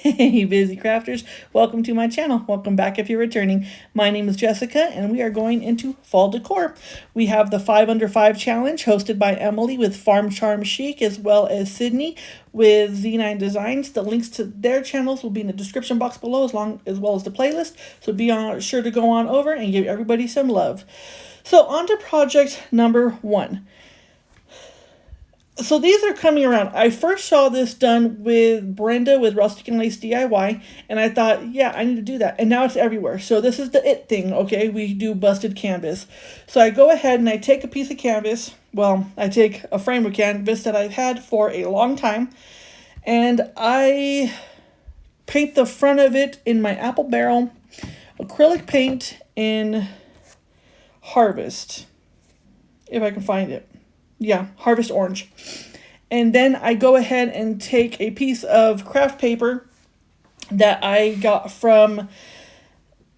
Hey busy crafters, welcome to my channel. Welcome back if you're returning. My name is Jessica and we are going into fall decor. We have the 5 under 5 challenge hosted by Emily with Farm Charm Chic as well as Sydney with Z9 Designs. The links to their channels will be in the description box below as well as the playlist. So be sure to go on over and give everybody some love. So on to project number 1. So these are coming around. I first saw this done with Brenda with Rustic and Lace DIY, and I thought, yeah, I need to do that. And now it's everywhere. So this is the it thing, okay? We do busted canvas. So I go ahead and I take a piece of canvas. Well, I take a frame of canvas that I've had for a long time, and I paint the front of it in my apple barrel acrylic paint in Harvest, if I can find it. Yeah, Harvest Orange. And then I go ahead and take a piece of craft paper that I got from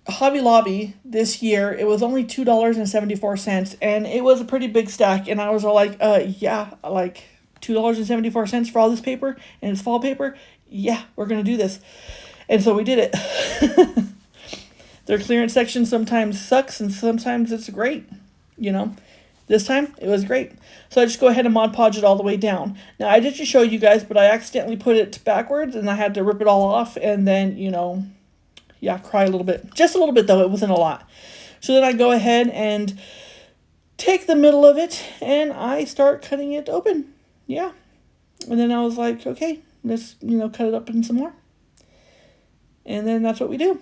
Hobby Lobby this year. It was only $2.74, and it was a pretty big stack. And I was all like, yeah, like $2.74 for all this paper, and it's fall paper. Yeah, we're going to do this. And so we did it. Their clearance section sometimes sucks, and sometimes it's great, you know. This time, it was great. So I just go ahead and Mod Podge it all the way down. Now, I did just show you guys, but I accidentally put it backwards, and I had to rip it all off, and then, you know, yeah, cry a little bit. Just a little bit, though. It wasn't a lot. So then I go ahead and take the middle of it, and I start cutting it open. Yeah. And then I was like, okay, let's, you know, cut it up in some more. And then that's what we do.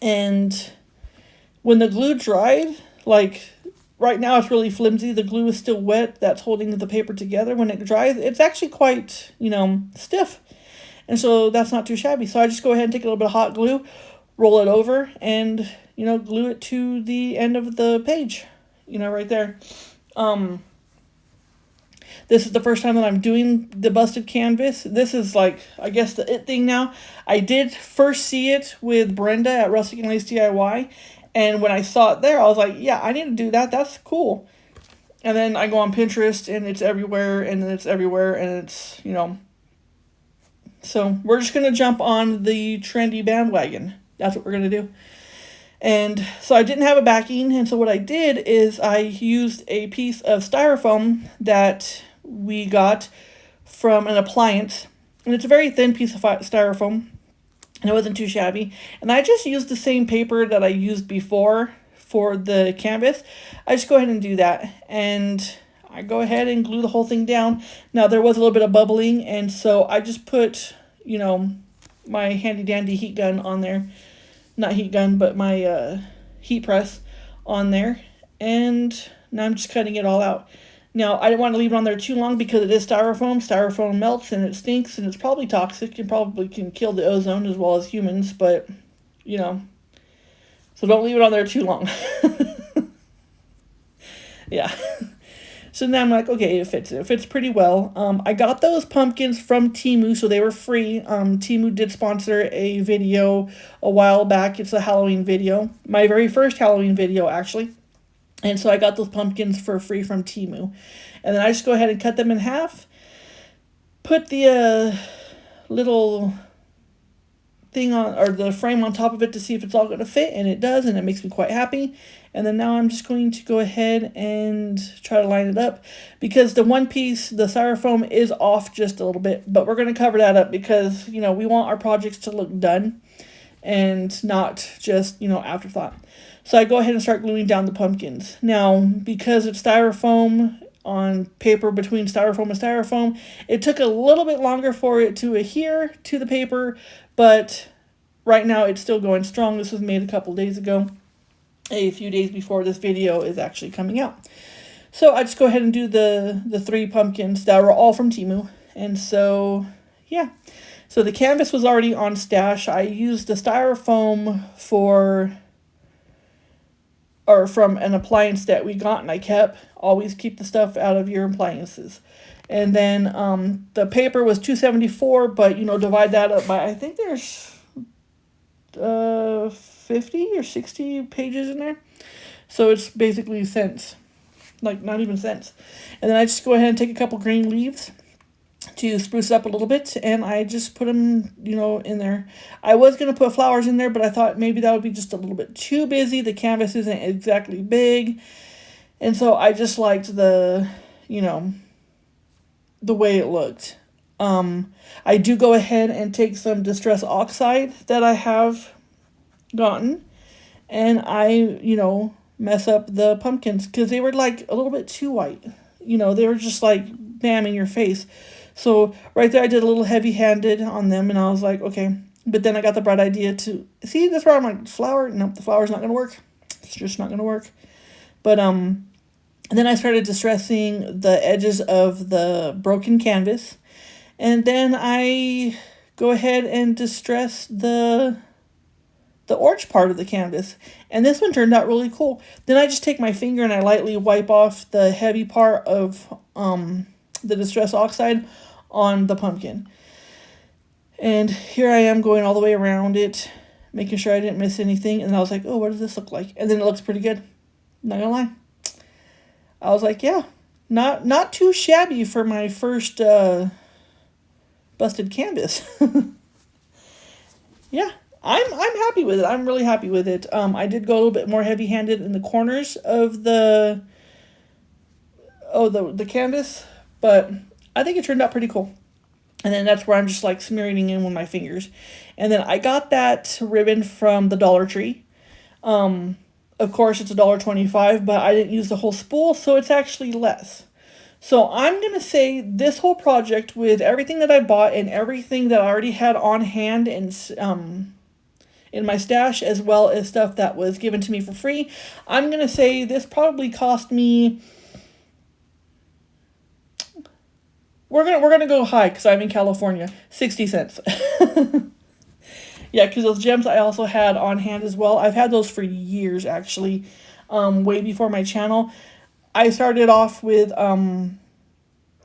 And when the glue dried, like, right now it's really flimsy. The glue is still wet. That's holding the paper together. When it dries, it's actually quite, you know, stiff. And so that's not too shabby. So I just go ahead and take a little bit of hot glue, roll it over, and, you know, glue it to the end of the page, you know, right there. This is the first time that I'm doing the busted canvas. This is like, I guess, the it thing now. I did first see it with Brenda at Rustic and Lace DIY. And when I saw it there, I was like, yeah, I need to do that. That's cool. And then I go on Pinterest, and it's everywhere, and it's everywhere, and it's, you know. So we're just going to jump on the trendy bandwagon. That's what we're going to do. And so I didn't have a backing, and so what I did is I used a piece of Styrofoam that we got from an appliance. And it's a very thin piece of Styrofoam. And it wasn't too shabby. And I just used the same paper that I used before for the canvas. I just go ahead and do that. And I go ahead and glue the whole thing down. Now, there was a little bit of bubbling. And so I just put, you know, my handy dandy heat gun on there. Not heat gun, but my heat press on there. And now I'm just cutting it all out. Now, I didn't want to leave it on there too long because it is Styrofoam. Styrofoam melts and it stinks and it's probably toxic and probably can kill the ozone as well as humans, but, you know, so don't leave it on there too long. Yeah. So now I'm like, okay, it fits. It fits pretty well. I got those pumpkins from Temu, so they were free. Temu did sponsor a video a while back. It's a Halloween video. My very first Halloween video, actually. And so I got those pumpkins for free from Temu. And then I just go ahead and cut them in half. Put the little thing on, or the frame on top of it to see if it's all going to fit. And it does, and it makes me quite happy. And then now I'm just going to go ahead and try to line it up. Because the one piece, the Styrofoam, is off just a little bit. But we're going to cover that up because, you know, we want our projects to look done. And not just, you know, afterthought. So I go ahead and start gluing down the pumpkins. Now, because it's Styrofoam on paper between Styrofoam and Styrofoam, it took a little bit longer for it to adhere to the paper, but right now it's still going strong. This was made a couple days ago, a few days before this video is actually coming out. So I just go ahead and do the 3 pumpkins that were all from Temu. And so, yeah. So the canvas was already on stash. I used the Styrofoam from an appliance that we got and I kept. Always keep the stuff out of your appliances. And then the paper was $2.74, but, you know, divide that up by, I think there's 50 or 60 pages in there. So it's basically cents. Like, not even cents. And then I just go ahead and take a couple green leaves, to spruce it up a little bit, and I just put them, you know, in there. I was going to put flowers in there, but I thought maybe that would be just a little bit too busy. The canvas isn't exactly big, and so I just liked the, you know, the way it looked. I do go ahead and take some Distress Oxide that I have gotten, and I, you know, mess up the pumpkins because they were like a little bit too white. You know, they were just like bam in your face. So right there I did a little heavy-handed on them, and I was like, okay. But then I got the bright idea to, see, that's where I'm like, flower? Nope, the flower's not going to work. It's just not going to work. But, and then I started distressing the edges of the broken canvas. And then I go ahead and distress the orange part of the canvas. And this one turned out really cool. Then I just take my finger and I lightly wipe off the heavy part of the Distress Oxide on the pumpkin. And here I am going all the way around it, making sure I didn't miss anything. And I was like, oh, what does this look like? And then it looks pretty good. Not gonna lie. I was like, yeah, not too shabby for my first busted canvas. Yeah, I'm happy with it. I'm really happy with it. I did go a little bit more heavy-handed in the corners of the canvas, but I think it turned out pretty cool. And then that's where I'm just like smearing in with my fingers. And then I got that ribbon from the Dollar Tree. Of course, it's $1.25, but I didn't use the whole spool, so it's actually less. So I'm going to say this whole project, with everything that I bought and everything that I already had on hand and in my stash, as well as stuff that was given to me for free, I'm going to say this probably cost me, we're gonna go high because I'm in California, 60 cents. Yeah, because those gems I also had on hand as well. I've had those for years, actually, way before my channel. I started off with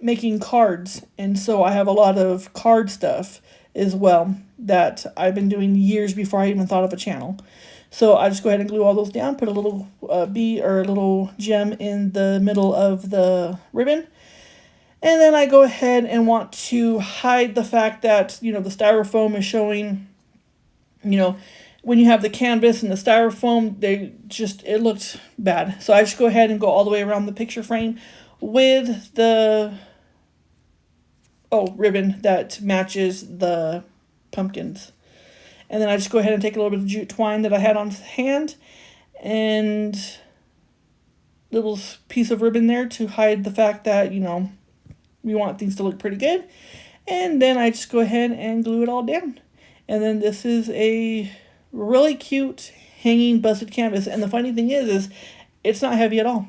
making cards, and so I have a lot of card stuff as well that I've been doing years before I even thought of a channel. So I just go ahead and glue all those down, put a little bee or a little gem in the middle of the ribbon. And then I go ahead and want to hide the fact that, you know, the styrofoam is showing, you know, when you have the canvas and the styrofoam, it looked bad. So I just go ahead and go all the way around the picture frame with the ribbon that matches the pumpkins. And then I just go ahead and take a little bit of jute twine that I had on hand and little piece of ribbon there to hide the fact that, you know, we want things to look pretty good. And then I just go ahead and glue it all down. And then this is a really cute hanging busted canvas. And the funny thing is it's not heavy at all.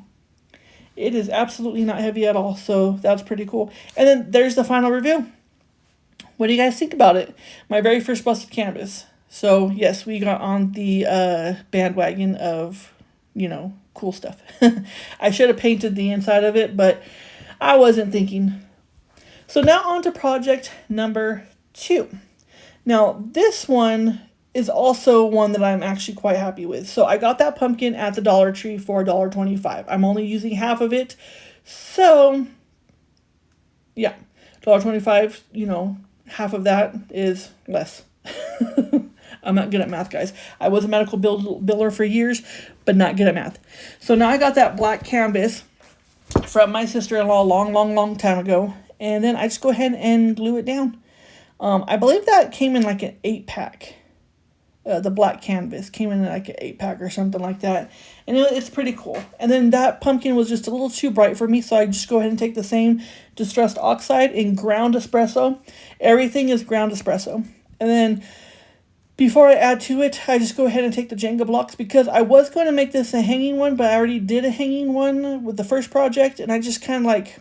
It is absolutely not heavy at all. So that's pretty cool. And then there's the final review. What do you guys think about it? My very first busted canvas. So yes, we got on the bandwagon of, you know, cool stuff. I should have painted the inside of it, but I wasn't thinking. So now on to project number 2. Now this one is also one that I'm actually quite happy with. So I got that pumpkin at the Dollar Tree for $1.25. I'm only using half of it. So yeah, $1.25, you know, half of that is less. I'm not good at math, guys. I was a medical biller for years, but not good at math. So now I got that black canvas from my sister-in-law a long time ago. And then I just go ahead and glue it down. I believe that came in like an 8-pack. The black canvas came in like an 8-pack or something like that. And it's pretty cool. And then that pumpkin was just a little too bright for me, so I just go ahead and take the same Distressed Oxide in ground espresso. Everything is ground espresso. And then before I add to it, I just go ahead and take the Jenga blocks, because I was going to make this a hanging one, but I already did a hanging one with the first project, and I just kind of like,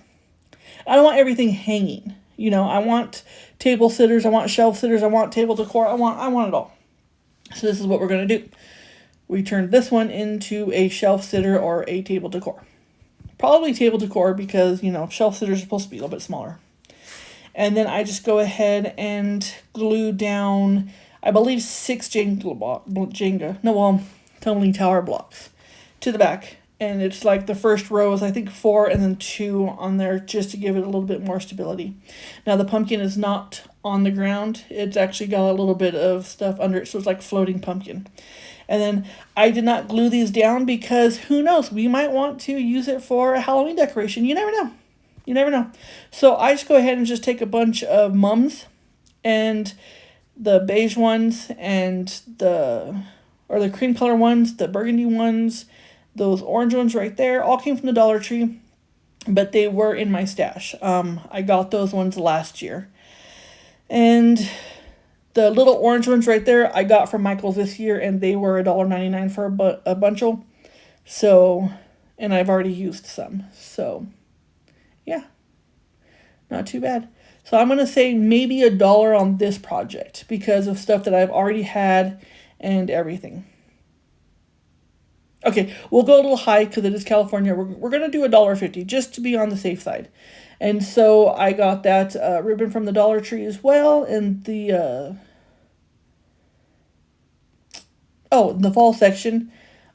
I don't want everything hanging. You know, I want table sitters, I want shelf sitters, I want table decor, I want it all. So this is what we're going to do. We turned this one into a shelf sitter or a table decor. Probably table decor because, you know, shelf sitters are supposed to be a little bit smaller. And then I just go ahead and glue down, I believe, 6 tumbling tower blocks to the back. And it's like the first row is I think 4 and then 2 on there just to give it a little bit more stability. Now the pumpkin is not on the ground. It's actually got a little bit of stuff under it, so it's like floating pumpkin. And then I did not glue these down because who knows, we might want to use it for a Halloween decoration. You never know. You never know. So I just go ahead and just take a bunch of mums and the beige ones and the cream color ones, the burgundy ones, those orange ones right there, all came from the Dollar Tree, but they were in my stash. I got those ones last year. And the little orange ones right there I got from Michael's this year, and they were $1.99 for a bunchel. So, and I've already used some. So, yeah, not too bad. So I'm going to say maybe $1 on this project because of stuff that I've already had and everything. Okay, we'll go a little high because it is California. We're going to do $1.50 just to be on the safe side. And so I got that ribbon from the Dollar Tree as well. And the the fall section.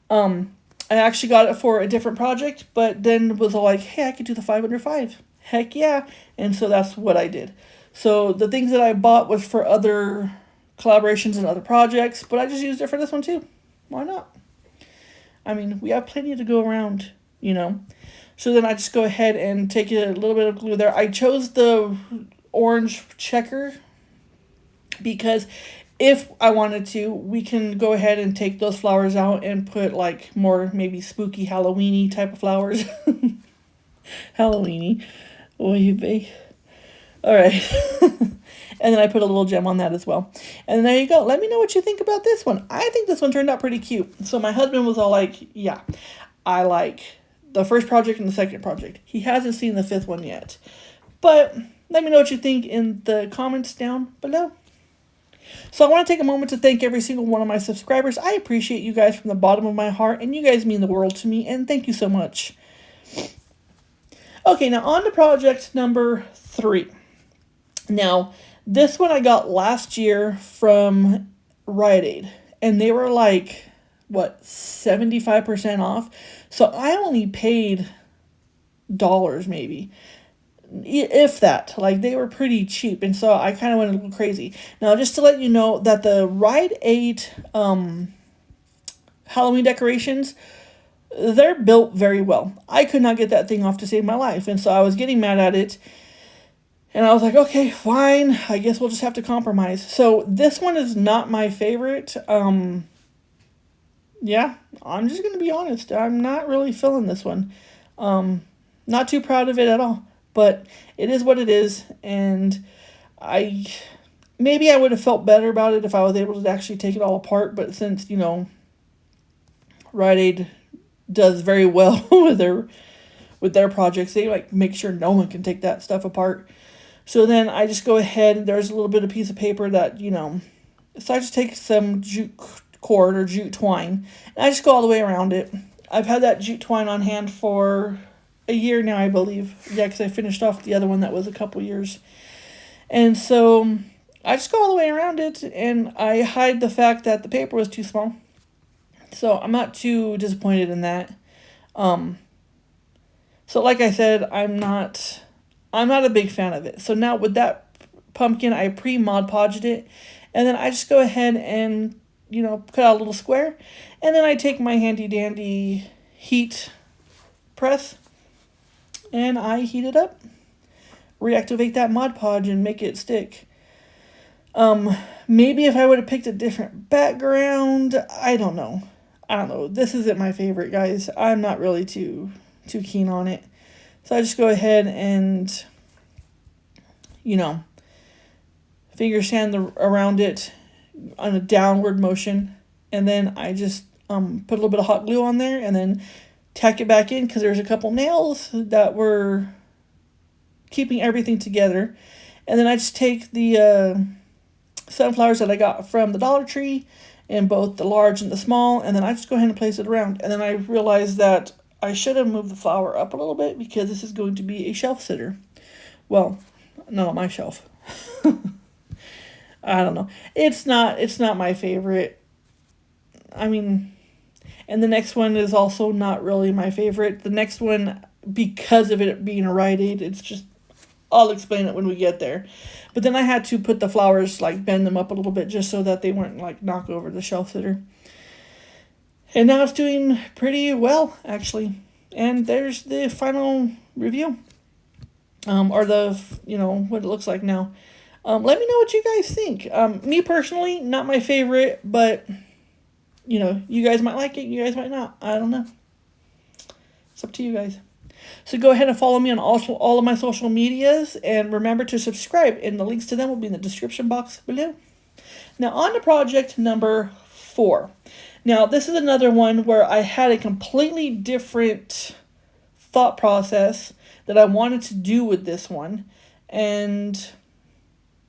I actually got it for a different project, but then was like, hey, I could do the 5 under 5. Heck yeah. And so that's what I did. So the things that I bought was for other collaborations and other projects, but I just used it for this one too. Why not? I mean, we have plenty to go around, you know. So then I just go ahead and take a little bit of glue there. I chose the orange checker because if I wanted to, we can go ahead and take those flowers out and put like more maybe spooky Halloween-y type of flowers. Halloween-y. Oy vey. All right. And then I put a little gem on that as well. And there you go. Let me know what you think about this one. I think this one turned out pretty cute. So my husband was all like, yeah, I like the first project and the second project. He hasn't seen the 5th one yet. But let me know what you think in the comments down below. So I want to take a moment to thank every single one of my subscribers. I appreciate you guys from the bottom of my heart. And you guys mean the world to me. And thank you so much. Okay, now on to project number 3. Now, this one I got last year from Rite Aid, and they were like, what, 75% off? So I only paid dollars maybe, if that. Like, they were pretty cheap, and so I kind of went a little crazy. Now, just to let you know that the Rite Aid Halloween decorations, they're built very well. I could not get that thing off to save my life, and so I was getting mad at it. And I was like, okay, fine. I guess we'll just have to compromise. So this one is not my favorite. Yeah, I'm just going to be honest. I'm not really feeling this one. Not too proud of it at all. But it is what it is. And maybe I would have felt better about it if I was able to actually take it all apart. But since, you know, Rite Aid does very well with their projects, they like make sure no one can take that stuff apart. So then I just go ahead, and there's a little bit of piece of paper that, you know, so I just take some jute cord or jute twine, and I just go all the way around it. I've had that jute twine on hand for a year now, I believe. Yeah, because I finished off the other one that was a couple years. And so I just go all the way around it, and I hide the fact that the paper was too small. So I'm not too disappointed in that. So like I said, I'm not a big fan of it. So now with that pumpkin, I pre-Mod Podged it. And then I just go ahead and, you know, cut out a little square. And then I take my handy dandy heat press. And I heat it up. Reactivate that Mod Podge and make it stick. Maybe if I would have picked a different background, I don't know. This isn't my favorite, guys. I'm not really too keen on it. So I just go ahead and, you know, finger sand around it on a downward motion. And then I just put a little bit of hot glue on there and then tack it back in because there's a couple nails that were keeping everything together. And then I just take the sunflowers that I got from the Dollar Tree in both the large and the small, and then I just go ahead and place it around. And then I realized that I should have moved the flower up a little bit because this is going to be a shelf sitter. Well, not my shelf. I don't know. It's not my favorite. I mean, And the next one is also not really my favorite. The next one, because of it being a Rite Aid, it's just, I'll explain it when we get there. But then I had to put the flowers, like bend them up a little bit just so that they weren't like knock over the shelf sitter. And now it's doing pretty well, actually. And there's the final review. Or the, what it looks like now. Let me know what you guys think. Me personally, not my favorite, but, you guys might like it, you guys might not. I don't know. It's up to you guys. So go ahead and follow me on all of my social medias, and remember to subscribe, and the links to them will be in the description box below. Now on to project number 4. Now this is another one where I had a completely different thought process that I wanted to do with this one, and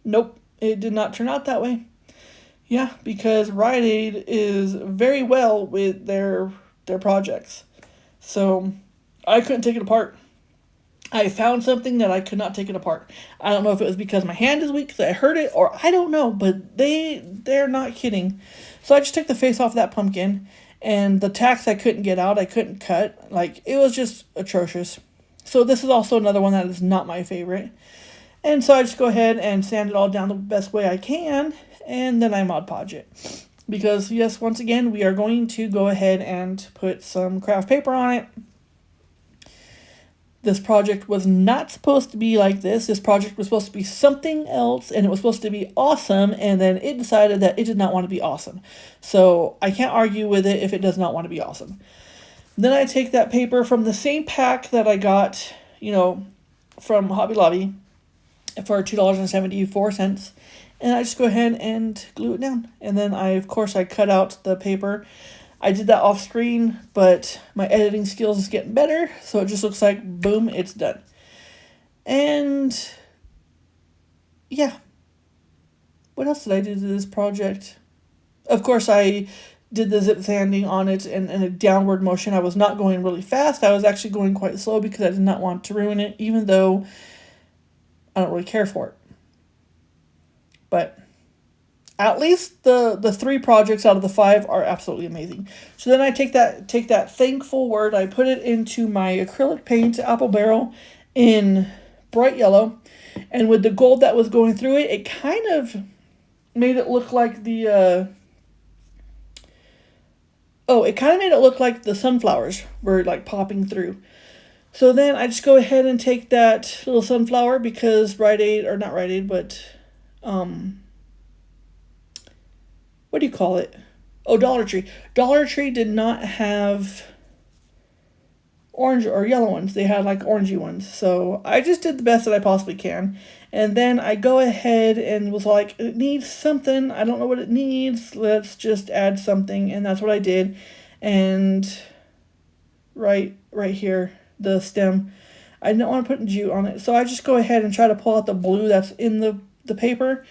nope, it did not turn out that way. Yeah, because Rite Aid is very well with their projects. So I couldn't take it apart. I found something that I could not take it apart. I don't know if it was because my hand is weak, because I hurt it, or I don't know, but they're not kidding. So I just took the face off that pumpkin, and the tacks I couldn't get out, I couldn't cut. Like, it was just atrocious. So this is also another one that is not my favorite. And so I just go ahead and sand it all down the best way I can, and then I Mod Podge it. Because, yes, once again, we are going to go ahead and put some craft paper on it. This project was not supposed to be like this. This project was supposed to be something else, and it was supposed to be awesome, and then it decided that it did not want to be awesome. So I can't argue with it if it does not want to be awesome. Then I take that paper from the same pack that I got, from Hobby Lobby for $2.74, and I just go ahead and glue it down. And then I cut out the paper. I did that off screen, but my editing skills is getting better, so it just looks like, boom, it's done. And, yeah. What else did I do to this project? Of course, I did the zip sanding on it in a downward motion. I was not going really fast. I was actually going quite slow because I did not want to ruin it, even though I don't really care for it. But at least the 3 projects out of the 5 are absolutely amazing. So then I take that thankful word, I put it into my acrylic paint apple barrel in bright yellow, and with the gold that was going through it, it kind of made it look like the sunflowers were like popping through. So then I just go ahead and take that little sunflower, because Rite Aid, or not Rite Aid, but what do you call it? Oh, Dollar Tree. Dollar Tree did not have orange or yellow ones. They had like orangey ones. So I just did the best that I possibly can. And then I go ahead and was like, it needs something. I don't know what it needs. Let's just add something. And that's what I did. And right here, the stem, I didn't want to put jute on it. So I just go ahead and try to pull out the blue that's in the paper.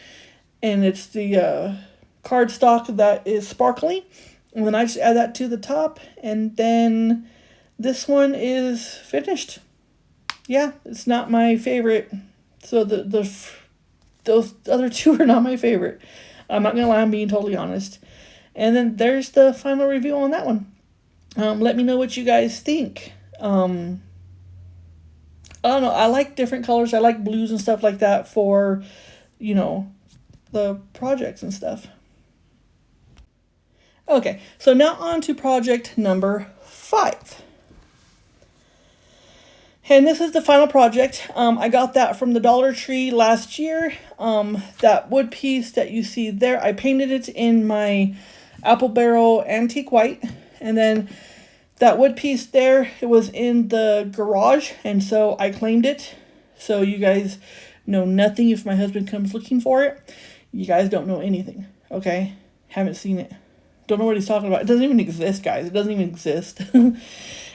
And it's the cardstock that is sparkly, and then I just add that to the top, and then this one is finished. Yeah, it's not my favorite. So those other 2 are not my favorite. I'm not gonna lie, I'm being totally honest. And then there's the final review on that one. Let me know what you guys think. I don't know, I like different colors. I like blues and stuff like that for, the projects and stuff. Okay, so now on to project number 5. And this is the final project. I got that from the Dollar Tree last year. That wood piece that you see there, I painted it in my apple barrel antique white. And then that wood piece there, it was in the garage, and so I claimed it. So you guys know nothing if my husband comes looking for it. You guys don't know anything, okay? Haven't seen it. Don't know what he's talking about. It doesn't even exist, guys. It doesn't even exist. And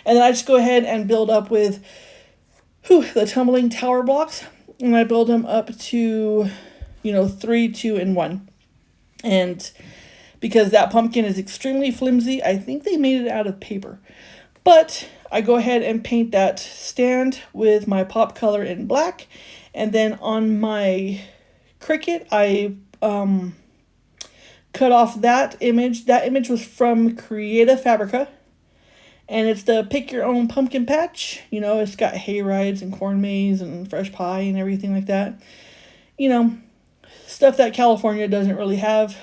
then I just go ahead and build up with the tumbling tower blocks. And I build them up to, 3, 2, and 1. And because that pumpkin is extremely flimsy, I think they made it out of paper. But I go ahead and paint that stand with my pop color in black. And then on my Cricut, I cut off that image. That image was from Fabrica. And it's the pick your own pumpkin patch. You know, it's got hay rides and corn maze and fresh pie and everything like that. You know, stuff that California doesn't really have.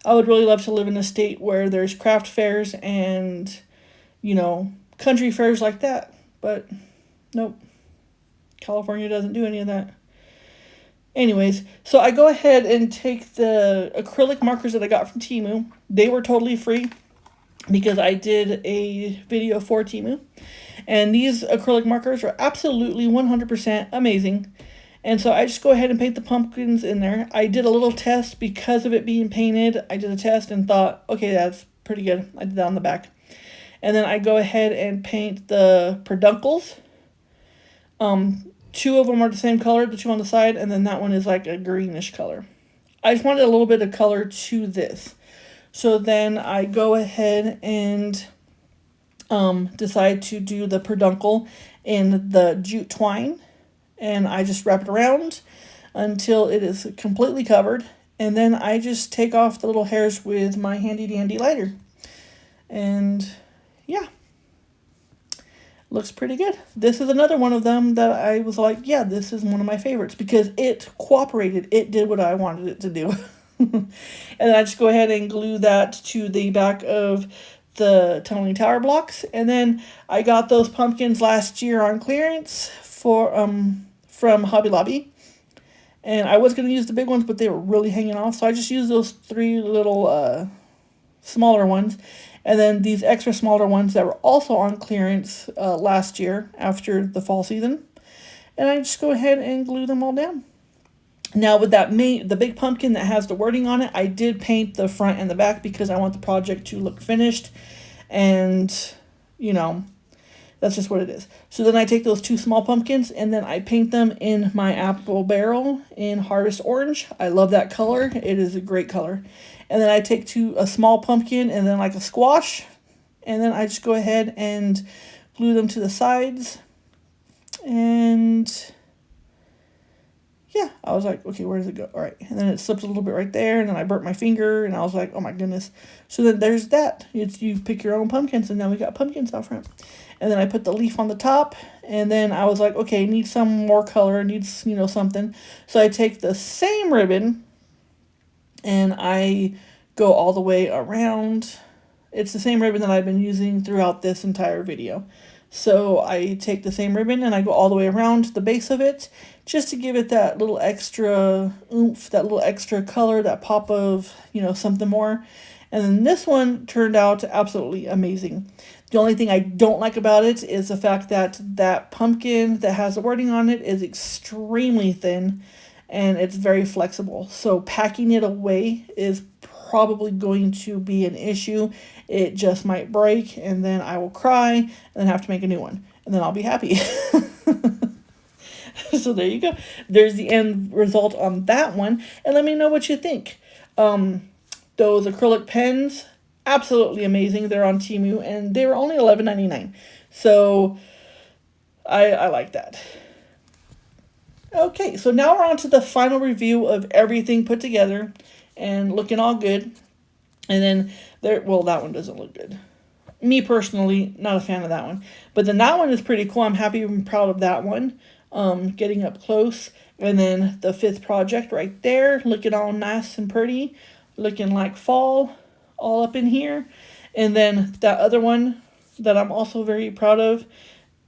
I would really love to live in a state where there's craft fairs and, you know, country fairs like that. But nope, California doesn't do any of that. Anyways, so I go ahead and take the acrylic markers that I got from Temu. They were totally free because I did a video for Temu. And these acrylic markers are absolutely 100% amazing. And so I just go ahead and paint the pumpkins in there. I did a little test because of it being painted. I did a test and thought, okay, that's pretty good. I did that on the back. And then I go ahead and paint the peduncles. Two of them are the same color, the two on the side, and then that one is like a greenish color. I just wanted a little bit of color to this. So then I go ahead and decide to do the peduncle in the jute twine. And I just wrap it around until it is completely covered. And then I just take off the little hairs with my handy dandy lighter. And yeah, looks pretty good. This is another one of them that I was like, yeah, this is one of my favorites because it cooperated. It did what I wanted it to do. And I just go ahead and glue that to the back of the Tumbling Tower blocks. And then I got those pumpkins last year on clearance for from Hobby Lobby. And I was going to use the big ones, but they were really hanging off. So I just used those three little smaller ones. And then these extra smaller ones that were also on clearance last year after the fall season. And I just go ahead and glue them all down. Now with that the big pumpkin that has the wording on it, I did paint the front and the back because I want the project to look finished. And, you know, that's just what it is. So then I take those two small pumpkins and then I paint them in my apple barrel in Harvest Orange. I love that color. It is a great color. And then I take a small pumpkin and then like a squash. And then I just go ahead and glue them to the sides. And yeah, I was like, okay, where does it go? All right. And then it slipped a little bit right there. And then I burnt my finger and I was like, oh my goodness. So then there's that. You pick your own pumpkins and now we got pumpkins out front. And then I put the leaf on the top. And then I was like, okay, need some more color. Needs, you know, something. So I take the same ribbon and I go all the way around. It's the same ribbon that I've been using throughout this entire video. So I take the same ribbon and I go all the way around the base of it just to give it that little extra oomph, that little extra color, that pop of, you know, something more. And then this one turned out absolutely amazing. The only thing I don't like about it is the fact that that pumpkin that has the wording on it is extremely thin and it's very flexible. So packing it away is probably going to be an issue. It just might break and then I will cry and then have to make a new one. And then I'll be happy. So there you go. There's the end result on that one. And let me know what you think. Those acrylic pens, absolutely amazing. They're on Temu and they were only $11.99. So I like that. Okay, so now we're on to the final review of everything put together and looking all good. And then well, that one doesn't look good. Me personally, not a fan of that one. But then that one is pretty cool. I'm happy and proud of that one. Getting up close. And then the fifth project right there, looking all nice and pretty. Looking like fall all up in here. And then that other one that I'm also very proud of.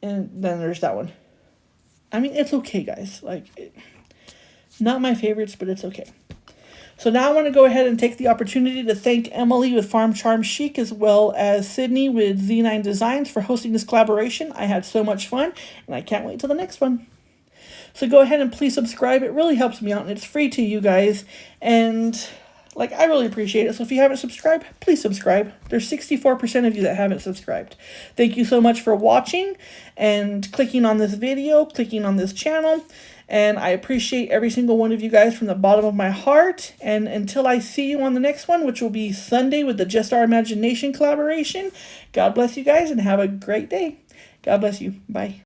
And then there's that one. I mean, it's okay, guys. Like, not my favorites, but it's okay. So now I want to go ahead and take the opportunity to thank Emily with Farm Charm Chic as well as Sydney with Z9 Designs for hosting this collaboration. I had so much fun, and I can't wait till the next one. So go ahead and please subscribe. It really helps me out, and it's free to you guys. And, like, I really appreciate it. So if you haven't subscribed, please subscribe. There's 64% of you that haven't subscribed. Thank you so much for watching and clicking on this video, clicking on this channel. And I appreciate every single one of you guys from the bottom of my heart. And until I see you on the next one, which will be Sunday with the Just Our Imagination collaboration, God bless you guys and have a great day. God bless you. Bye.